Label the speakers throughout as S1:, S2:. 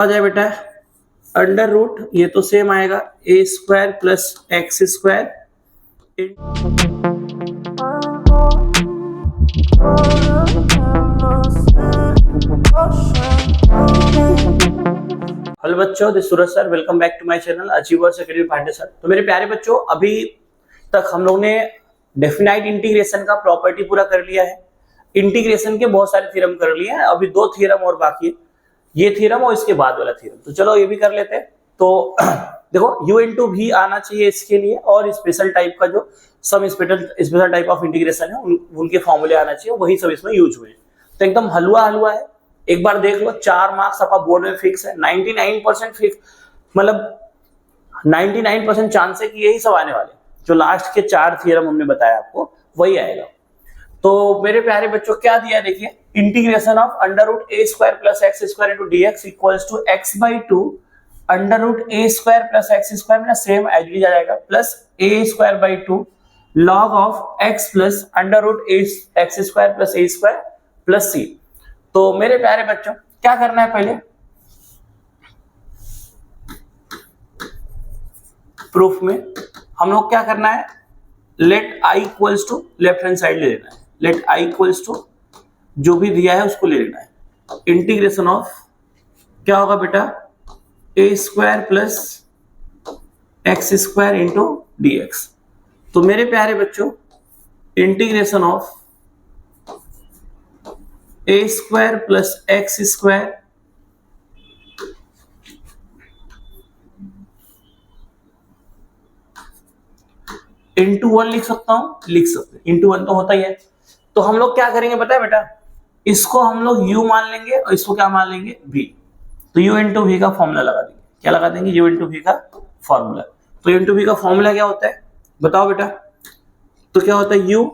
S1: आ जाए बेटा under root, ये तो सेम आएगा a square plus x square. Hello बच्चों, this Suraj sir, welcome back to my channel Achievers Academy Pandey sir. तो मेरे प्यारे बच्चों, अभी तक हम लोग ने डेफिनाइट इंटीग्रेशन का प्रॉपर्टी पूरा कर लिया है। इंटीग्रेशन के बहुत सारे थ्योरम कर लिए हैं, अभी दो थ्योरम और बाकी है, ये थ्योरम और इसके बाद वाला थ्योरम। तो चलो ये भी कर लेते हैं। तो देखो u इंटू भी आना चाहिए इसके लिए, और स्पेशल टाइप का जो सब स्पेशल टाइप ऑफ इंटीग्रेशन है उनके फॉर्मूले आना चाहिए, वही सब इसमें यूज हुए। तो एकदम हलवा हलवा है, एक बार देख लो। 4 मार्क्स आपका बोर्ड में फिक्स है, 99% फिक्स, मतलब 99% चांस है कि यही सब आने वाले, जो लास्ट के 4 थ्योरम हमने बताया आपको वही आएगा। तो मेरे प्यारे बच्चों क्या दिया देखिए, integration of under root a square plus x square into d x equals to x by two under root a square plus x square में सेम एज इट इज आ जाएगा, plus a square by two log of x plus under root a x square plus a square plus c. तो मेरे प्यारे बच्चों क्या करना है, पहले प्रूफ में हम लोग क्या करना है, let I equals to left hand side ले लेना है, लेट आई इक्वल्स टू जो भी दिया है उसको ले लेना है। इंटीग्रेशन ऑफ क्या होगा बेटा, a square plus x square into d x. तो मेरे प्यारे बच्चों integration of a square plus x square into 1 लिख सकता हूं, लिख सकते हैं, इंटू 1 तो होता ही है। तो हम लोग क्या करेंगे पता है बेटा, इसको हम लोग u मान लेंगे और इसको क्या मान लेंगे v। तो u इंटू v का फॉर्मूला लगा देंगे, क्या लगा देंगे, u इंटू v का फॉर्मूला। तो u इंटू v का फॉर्मूला क्या होता है बताओ बेटा, तो क्या होता है u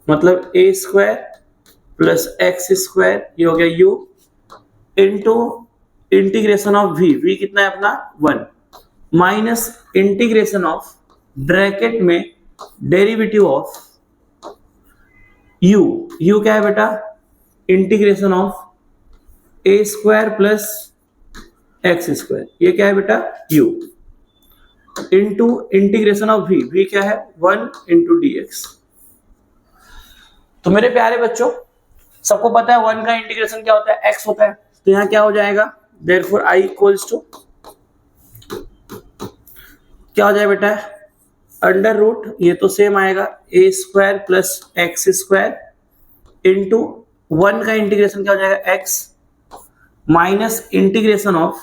S1: मतलब a square plus x square, ये हो गया u into integration of v कितना है अपना 1 माइनस इंटीग्रेशन ऑफ ब्रैकेट में डेरिवेटिव ऑफ u क्या है बेटा, integration of a square plus x square, ये क्या है बेटा u into integration of v क्या है 1 इंटू डी एक्स। तो मेरे प्यारे बच्चों सबको पता है 1 का इंटीग्रेशन क्या होता है, x होता है। तो यहां क्या हो जाएगा, देयरफॉर i इक्वल्स टू क्या हो जाए बेटा, अंडर रूट, ये तो सेम आएगा a square plus x square into 1 का इंटीग्रेशन क्या हो जाएगा x minus integration of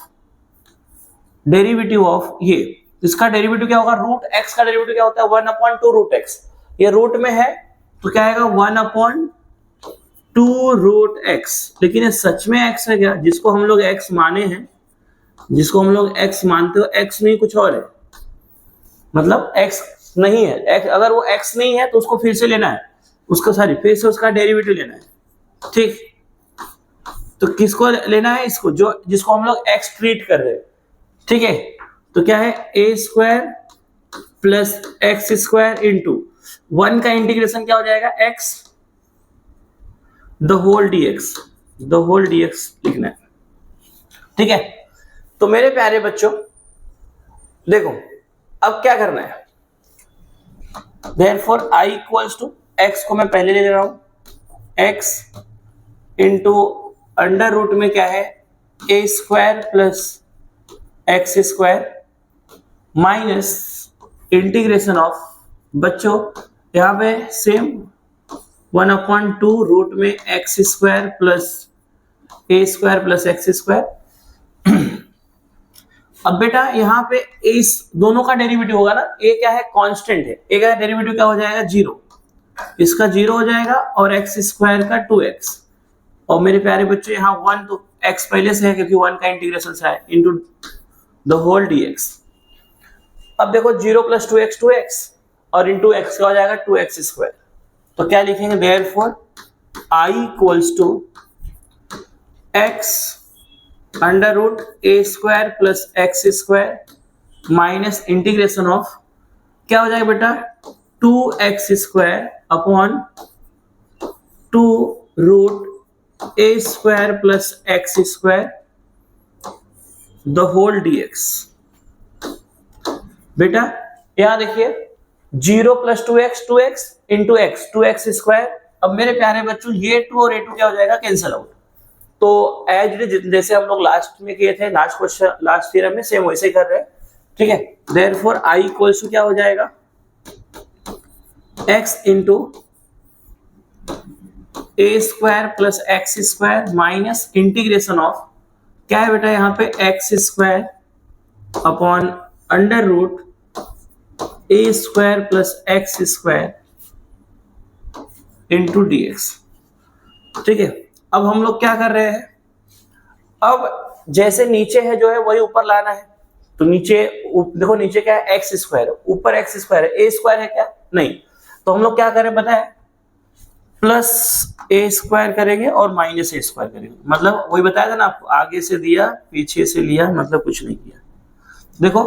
S1: derivative of ये, इसका डेरिवेटिव क्या होगा, रूट x का डेरिवेटिव क्या होता है 1/2 रूट x, ये रूट में है तो क्या आएगा 1/2 रूट x। लेकिन ये सच में x है क्या, जिसको हम लोग x माने हैं, जिसको हम लोग x मानते हो, x नहीं कुछ और है, मतलब x नहीं है। x अगर वो x नहीं है तो उसको फिर से लेना है, उसको सॉरी फिर से उसका डेरिवेटिव लेना है, ठीक। तो किसको लेना है, इसको जो जिसको हम लोग x ट्रीट कर रहे हैं, ठीक है। तो क्या है a square plus x square into 1 का इंटीग्रेशन क्या हो जाएगा x द होल dx लिखना है, ठीक है। तो मेरे प्यारे बच्चों देखो अब क्या करना है, therefore i equals to x को मैं पहले ले रहा हूं x इंटू अंडर रूट में क्या है a square plus x square minus integration of, बच्चों यहां पे सेम 1/2 रूट में x square plus a square plus x square. अब बेटा यहाँ पे इस दोनों का डेरिवेटिव होगा ना, ए क्या है कांस्टेंट है, ए का डेरिवेटिव क्या हो जाएगा 0, इसका 0 हो जाएगा और एक्स स्क्वायर का 2x, और मेरे प्यारे बच्चों यहाँ 1 तो x पहले से है क्योंकि 1 का इंटीग्रेशन से है इंटू द होल dx। अब देखो 0 प्लस 2x 2x और इंटू x का हो जाएगा 2x स्क्वायर। तो क्या लिखेंगे, therefore i equals to x under root a square plus x square minus integration of क्या हो जाएगा बेटा 2x square upon 2 root a square plus x square the whole dx। बेटा यहां देखिए 0 + 2x into x 2x square. अब मेरे प्यारे बच्चों ये 2 और ये 2 क्या हो जाएगा, कैंसिल आउट। तो एज जैसे हम लोग लास्ट में किए थे, लास्ट क्वेश्चन लास्ट थ्योरम में, सेम वैसे ही कर रहे हैं, ठीक है। देयरफॉर i इक्वल्स टू क्या हो जाएगा, x into a square plus x square minus integration of क्या है बेटा यहाँ पे x square upon under root a square plus x square into dx। ठीक है, अब हम लोग क्या कर रहे हैं, अब जैसे नीचे है जो है वही ऊपर लाना है। तो नीचे देखो नीचे क्या है, एक्स स्क्वायर, ऊपर एक्स स्क्वायर है, ए स्क्वायर है क्या, नहीं। तो हम लोग क्या करें पता है, प्लस ए स्क्वायर करेंगे और माइनस ए स्क्वायर करेंगे। मतलब वही बताया था ना आपको, आगे से दिया पीछे से लिया, मतलब कुछ नहीं किया। देखो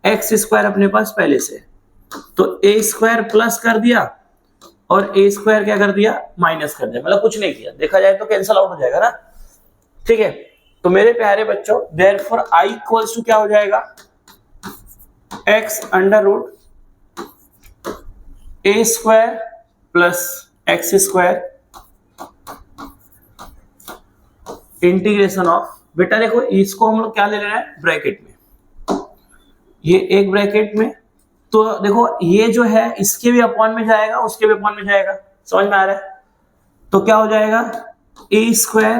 S1: एक्स स्क्वायर अपने पास पहले से, तो ए स्क्वायर प्लस कर दिया और ए स्क्वायर क्या कर दिया, माइनस कर दिया, मतलब कुछ नहीं किया। देखा जाए तो कैंसल आउट हो जाएगा ना, ठीक है। तो मेरे प्यारे बच्चों देयरफॉर i इक्वल्स टू क्या हो जाएगा, x under root a square plus x square integration of, बेटा देखो इसको हम लोग क्या ले रहे हैं, ब्रैकेट में, ये एक ब्रैकेट में। तो देखो ये जो है इसके भी अपॉन में जाएगा, उसके भी अपॉन में जाएगा, समझ में आ रहा है। तो क्या हो जाएगा, a square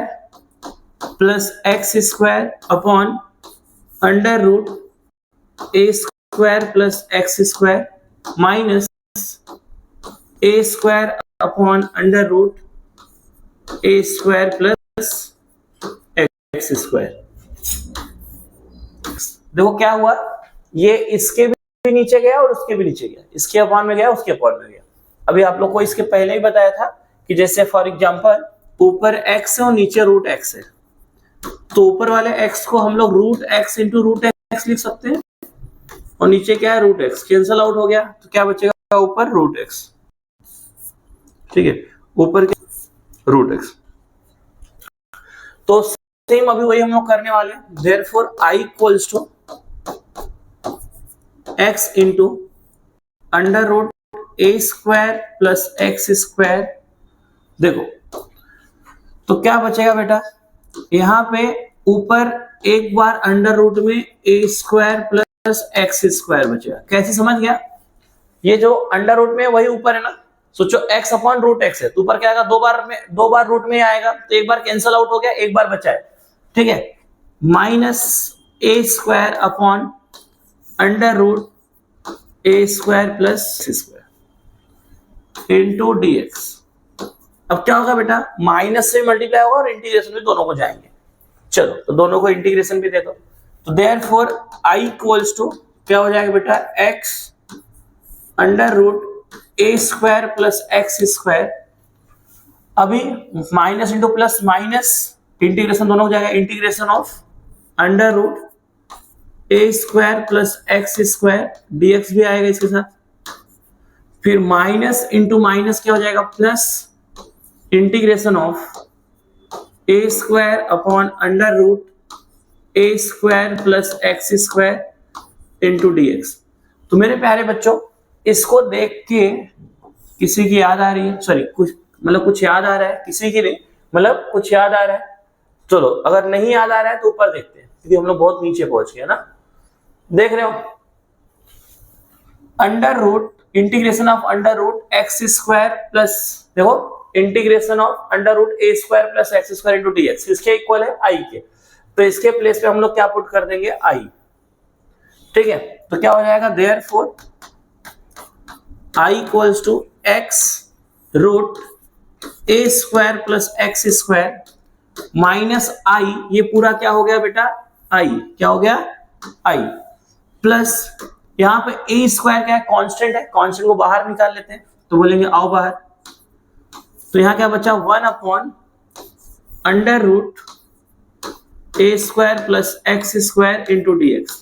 S1: plus x square upon under root a square plus x square minus a square upon under root a square plus x square. देखो क्या हुआ, ये इसके भी नीचे गया और उसके भी नीचे गया, इसके अपॉन में गया उसके अपॉन में गया। अभी आप लोग को इसके पहले ही बताया था कि जैसे फॉर एग्जांपल ऊपर x है और नीचे रूट x है, तो ऊपर वाले x को हम लोग root x into root x लिख सकते हैं, और नीचे क्या है रूट x, कैंसल आउट हो गया, तो क्या बचेगा ऊपर रूट x, ठीक है, ऊपर रूट x। तो सेम अभी वही हम लोग करने वाले हैं। Therefore i equals to x into under root a square plus x square. देखो तो क्या बचेगा बेटा, यहां पे ऊपर एक बार अंडर रूट में ए स्क्वायर प्लस एक्स स्क्वायर बचेगा। कैसे समझ गया, ये जो अंडर रूट में वही ऊपर है ना, सोचो x अपॉन रूट एक्स है, तो ऊपर क्या आएगा, दो बार रूट में आएगा, तो एक बार कैंसल आउट हो गया, एक बार बचा है, ठीक है। Minus a square upon under root a square plus square into dx। अब क्या होगा बेटा, माइनस से मल्टीप्लाई होगा और इंटीग्रेशन में दोनों को जाएंगे। चलो तो दोनों को इंटीग्रेशन भी दे दो। तो देयरफॉर i इक्वल्स टू क्या हो जाएगा बेटा, x under root a square plus x square. अभी minus into plus minus integration दोनों हो जाएगा, integration of under root a square plus x square, dx भी आएगा इसके साथ। फिर माइनस इंटू माइनस क्या हो जाएगा, plus integration of a square upon under root a square plus x square into dx। तो मेरे प्यारे बच्चों इसको देख के किसी की याद आ रही है, सॉरी कुछ मतलब कुछ याद आ रहा है, किसी की नहीं, मतलब कुछ याद आ रहा है। चलो अगर नहीं याद आ रहा है तो ऊपर देखते हैं, क्योंकि हम लोग बहुत नीचे पहुंच गए ना। देख रहे हो, under root integration of under root x square plus, देखो integration of under root a square plus x square into dx इसके इक्वल है i के, तो इसके प्लेस पे हम लोग क्या पुट कर देंगे, i, ठीक है। तो क्या हो जाएगा, therefore i equals to x root a square plus x square minus i, ये पूरा क्या हो गया बेटा, i, क्या हो गया i, प्लस यहां पे ए स्क्वायर क्या है, कांस्टेंट है, कांस्टेंट को बाहर निकाल लेते हैं, तो बोलेंगे आओ बाहर। तो यहां क्या बचा, 1 upon under root a square plus x square into dx।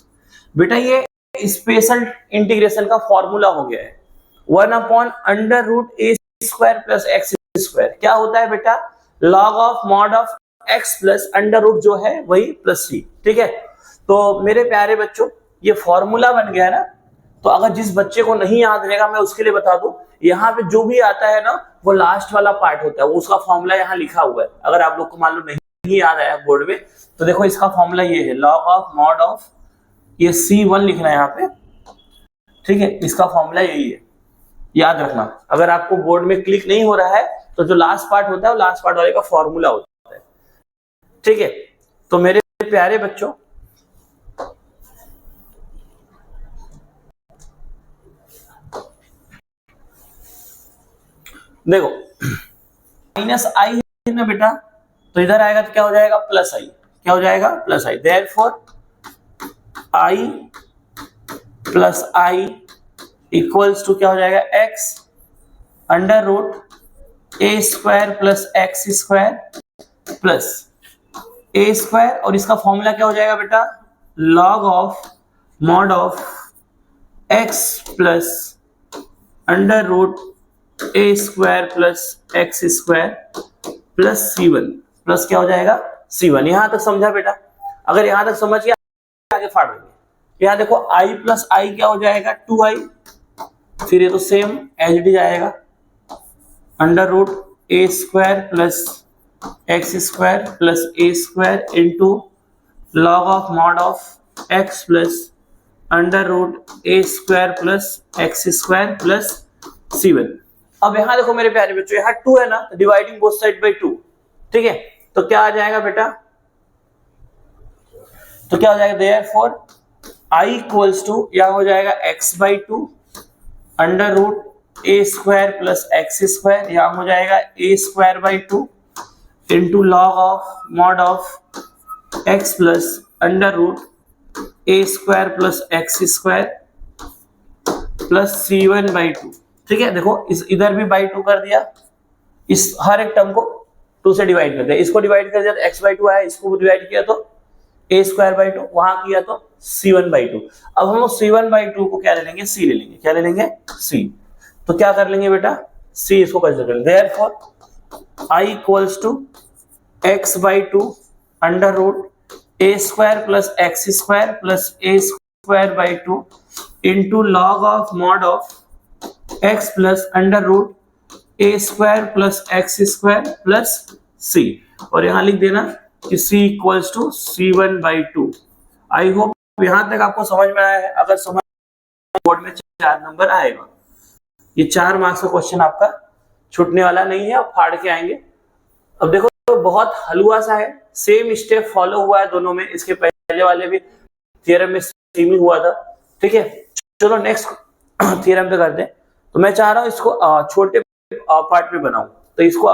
S1: बेटा ये स्पेशल इंटीग्रेशन का फॉर्मूला हो गया है, 1 upon under root a square plus x square क्या होता है बेटा, log of mod of x plus under root जो है वही प्लस सी, ठीक है। तो मेरे प्यारे बच्चों ये फॉर्मूला बन गया ना, तो अगर जिस बच्चे को नहीं याद रहेगा मैं उसके लिए बता दूं, यहाँ पे जो भी आता है ना वो लास्ट वाला पार्ट होता है, उसका फॉर्मूला यहाँ लिखा हुआ है। अगर आप लोग को मान लो नहीं याद आया बोर्ड में, तो देखो इसका फॉर्मूला ये है, लॉग ऑफ मॉड ऑफ, ये C1 लिखना है यहाँ पे, ठीक है, इसका फॉर्मूला यही है, याद रखना। अगर आपको बोर्ड में क्लिक नहीं हो रहा है तो जो लास्ट पार्ट होता है वो लास्ट पार्ट वाले का फॉर्मूला होता है, ठीक है। तो मेरे प्यारे बच्चों देखो, माइनस आई है ना बेटा, तो इधर आएगा तो क्या हो जाएगा, प्लस आई, क्या हो जाएगा, plus I. Therefore I plus I equals to क्या हो जाएगा, x under root a square plus x square plus a square, और इसका फॉर्मूला क्या हो जाएगा बेटा, log of mod of x plus under root a square plus x square plus C1 plus क्या हो जाएगा, C1। यहां तक समझा बेटा? अगर यहां तक समझ गया आगे फाड़ देंगे। यहां देखो i प्लस आई क्या हो जाएगा, 2i, फिर ये तो सेम एज इट इज आएगा, under root a square plus x square plus a square into log of mod of x plus under root a square plus x square plus C1। अब यहां देखो मेरे प्यारे बच्चों, यहां 2 है ना, डिवाइडिंग बोथ साइड बाय 2, ठीक है, तो क्या आ जाएगा बेटा, तो क्या हो जाएगा, देयरफॉर i इक्वल्स टू या हो जाएगा x/2 under root a square plus x square, या हो जाएगा a square by 2 into log of mod of x plus under root a square plus x square plus C1/2, ठीक है। देखो इस इधर भी बाई 2 कर दिया, इस हर एक टर्म को 2 से डिवाइड कर दिया, इसको डिवाइड कर दिया तो x/2 आया, इसको डिवाइड किया तो a स्क्वायर/2, वहां किया तो C1/2। अब हम C1/2 को क्या ले लेंगे, C ले लेंगे, क्या ले लेंगे, C। तो क्या कर लेंगे बेटा, C इसको कंसीडर कर लेंगे। Therefore i equals to x/2 under root a square plus x square plus a square into log of mod of x plus under root a square plus x square plus C, और यहां लिख देना कि C equals to C1/2। I hope यहां तक आपको समझ में आया है। अगर समझ बोर्ड में 4 नंबर आएगा, ये 4 मार्क्स का क्वेश्चन आपका छूटने वाला नहीं है, आप फाड़ के आएंगे। अब देखो तो बहुत हलवा सा है, सेम स्टेप फॉलो हुआ है दोनों में, इसके पहले वाले भी थ्योरम में सेम ही हुआ था, ठीक है। चलो नेक्स्ट थ्योरम पे करते हैं। तो मैं चाह रहा हूं इसको छोटे पार्ट में बनाऊं, तो इसको